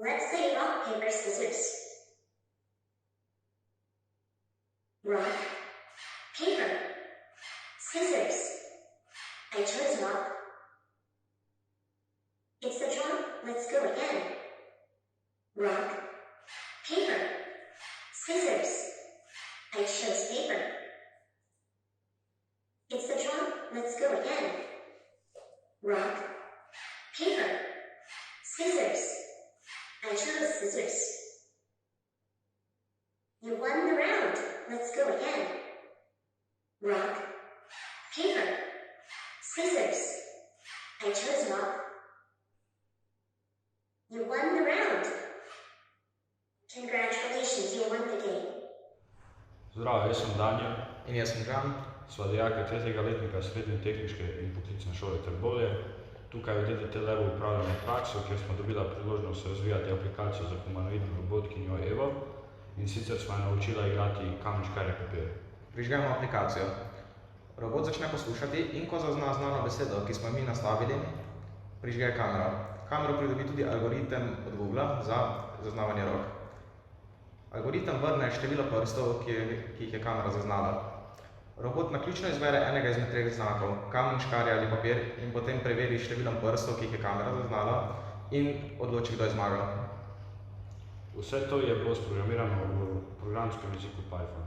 Let's play rock, paper, scissors. Rock, paper, scissors. I chose rock. It's the draw. Let's go again. Rock, paper, scissors. I chose paper. It's the draw. Let's go again. Rock, paper, scissors. I chose scissors. You won the round. Let's go again. Rock, paper, scissors. I chose rock. You won the round. Congratulations, you won the game. Zdravo, jaz sem Danjo. In jaz sem Žan. Sva dijaka tretjega letnika Srednje tehniške in poklicne šole Trbovlje. Tukaj v DDT-Labu upravljamo prakso, kjer smo dobila priložnost razvijati aplikacijo za humanoidno robotkinjo Evo, in sicer smo jo naučila igrati kamen, škarje, papir. Prižgemo aplikacijo. Robot začne poslušati in ko zazna znano besedo, ki smo mi nastavili, prižge kamero. Kamero pridobi tudi algoritem od Googla za zaznavanje rok. Algoritem vrne število prstov, ki jih je kamera zaznala. Robot naključno izbere enega izmed treh znakov, kamen, škarje ali papir, in potem preveri številom prstov, ki jih je kamera zaznala, in odloči, kdo je zmagal. Vse to je bilo sprogramirano v programskem jeziku Python.